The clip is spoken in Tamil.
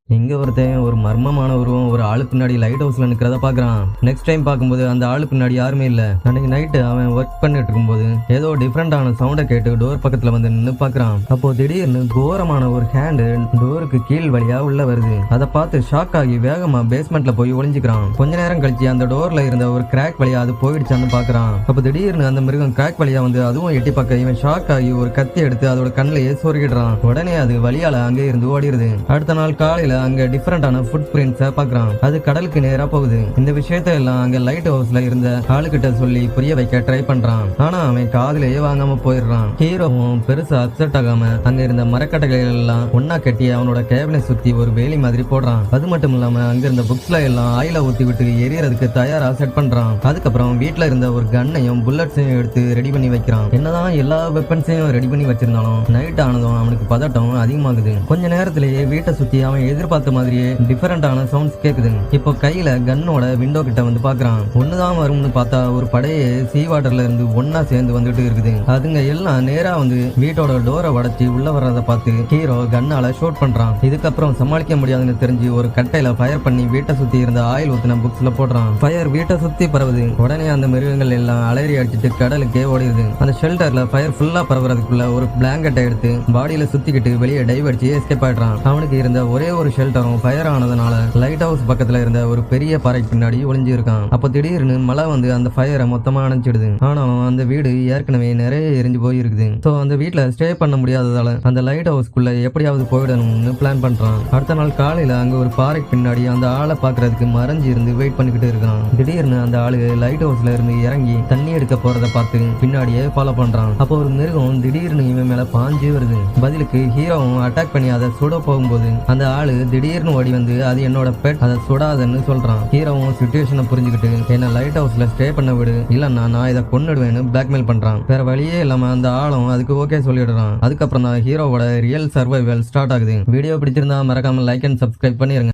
இங்க ஒருத்தன் ஒரு மர்மமான உருவம் ஒரு ஆளு பின்னாடி லைட் ஹவுஸ்ல நிக்கிறத பாக்குறான். நெக்ஸ்ட் டைம் பார்க்கும்போது அந்த ஆளு பின்னாடி யாருமே இல்ல. அன்னைக்கு நைட்டு அவன் ஒர்க் பண்ணிட்டு இருக்கும்போது ஏதோ டிஃப்ரெண்டான சவுண்டை கேட்டு டோர் பக்கத்துல வந்து நின்று பாக்குறான். அப்போ திடீர்னு கோரமான ஒரு ஹேண்டு டோருக்கு கீழ் வழியா உள்ள வருது. அதை பார்த்து ஷாக் ஆகி வேகமா பேஸ்மெண்ட்ல போய் ஒளிஞ்சுக்கிறான். கொஞ்ச நேரம் கழிச்சு அந்த டோர்ல இருந்த ஒரு கிராக் வழியா அது போயிடுச்சான்னு பாக்குறான். அப்ப திடீர்னு அந்த மிருகம் கிராக் வழியா வந்து அதுவும் எட்டி பார்க்க இவன் ஷாக் ஆகி ஒரு கத்தி எடுத்து அதோட கண்ணிலேயே சொருகிடுறான். உடனே அது வழியால அங்கே இருந்து ஓடிடுது. அடுத்த நாள் காலையில அங்க டிஃபரெண்டான ஃபுட் பிரிண்ட்ஸ பாக்குறான். அது கடலுக்கு நேரா போகுது. இந்த விஷயத்த எல்லாம் அங்க லைட் ஹவுஸ்ல இருந்த ஆளுகிட்ட சொல்லி புரிய வைக்க ட்ரை பண்றான். ஆனா அவன் காதுலயே வாங்காம போயிடுறான். ஹீரோவும் பெருசா அப்செட் ஆகாம அங்க இருந்த மரக்கட்டைகள் எல்லாம் ஒன்னா கட்டி அவனோட கேபினை சுத்தி ஒரு வேலி மாதிரி போடுறான். அது மட்டும் இல்லாம அங்க இருந்த புக்ஸ்ல எல்லாம் ஆயில ஊத்தி விட்டு எரியறதுக்கு தயாரா செட் பண்றான். அதுக்கப்புறம் வீட்டுல இருந்த ஒரு கன்னையும் புல்லட்ஸையும் எடுத்து ரெடி பண்ணி வைக்கிறான். என்னதான் எல்லா வெப்பன்ஸையும் ரெடி பண்ணி வச்சிருந்தாலும் நைட் ஆனதும் அவனுக்கு பதட்டம் அதிகமாகுது. கொஞ்ச நேரத்திலேயே வீட்டை சுத்தி அவன் எதிர்பார்த்த மாதிரியே டிஃபரெண்டான சவுண்ட்ஸ் கேக்குது. இப்போ கையில கன்னோட விண்டோ கிட்ட வந்து பாக்குறான். ஒண்ணுதான் வரும்னு பார்த்தா ஒரு படையே சீ வாட்டர்ல இருந்து ஒன்னா சேர்ந்து வந்துட்டு இருக்குது. அதுங்க எல்லாம் நேரா வந்து வீட்டோட டோரை உடைச்சி உள்ள வர்றத பார்த்து ஹீரோ கன்னால ஷூட் பண்றான். இதுக்கப்புறம் சமாளிக்க முடியாதுன்னு தெரிஞ்சு ஒரு கட்டையில ஃபயர் பண்ணி வீட்டை சுத்தி இருந்த ஆயில் ஊத்தின புக்ஸ்ல போடுறான். ஃபயர் வீட்டை சுத்தி பரவுது. உடனே அந்த மிருகங்கள் எல்லாம் அலறி அடிச்சிட்டு கடலுக்கே ஓடிடுது. அந்த ஷெல்டர்ல ஃபயர் ஃபுல்லா பரவுறதுக்குள்ள ஒரு பிளாங்கெட்டை எடுத்து பாடியில சுத்திக்கிட்டு வெளியே டைவ் அடிச்சு எஸ்கேப் ஆயிடுறான். அவனுக்கு இருந்த ஒரே ஒரு ஷெல்டரும் ஃபயர் ஆனதுனால லைட் ஹவுஸ் பக்கத்துல இருந்த ஒரு பெரிய பாறை பின்னாடி ஒளிஞ்சு இருக்கான். அப்ப திடீர்னு மழை வந்து அந்த ஃபயரை மொத்தமா அணைச்சிடுது. ஆனாலும் அந்த வீடு ஏற்கனவே நிறைய எரிஞ்சு போயிருக்குது. சோ அந்த வீட்டுல ஸ்டே பண்ண முடியாததால அந்த லைட் ஹவுஸ்க்குள்ள எப்படியாவது போயிடணும்னு பிளான் பண்றான். அடுத்த நாள் காலையில அங்க ஒரு பாறைக்கு பின்னாடி அந்த ஆளை பாக்குறதுக்கு மறைஞ்சு இருந்து வெயிட் பண்ணிக்கிட்டு இருக்கான். திடீர்னு அந்த ஆளு லைட் ஹவுஸ்ல இருந்து இறங்கி தண்ணி எடுக்க போறத பார்த்து பின்னாடியே ஃபாலோ பண்றான். அப்போ ஒரு மிருகம் திடீர்னு இவன் மேல பாஞ்சு வருது. பதிலுக்கு ஹீரோவும் அட்டாக் பண்ணி அதை சுட போகும்போது அந்த ஆளு திடீர்னு ஓடி வந்து அது என்னோட பெட், அதை சுடாதன்னு சொல்றான். ஹீரோவும் சிச்சுவேஷனை புரிஞ்சுக்கிட்டு என்ன லைட் ஹவுஸ்ல ஸ்டே பண்ண விடு, இல்லன்னா நான் இதை கொன்னுடுவேன்னு பிளாக்மெயில் பண்றான். வேற வழியே இல்லாம அந்த ஆளும் அதுக்கு ஓகே சொல்லிடுறான். அதுக்கப்புறம் தான் ஹீரோவோட ரியல் சர்வைவல் ஸ்டார்ட் ஆகுது. வீடியோ பிடிச்சிருந்தா மறக்காம லைக் அண்ட் சப்ஸ்கிரைப் பண்ணிருங்க.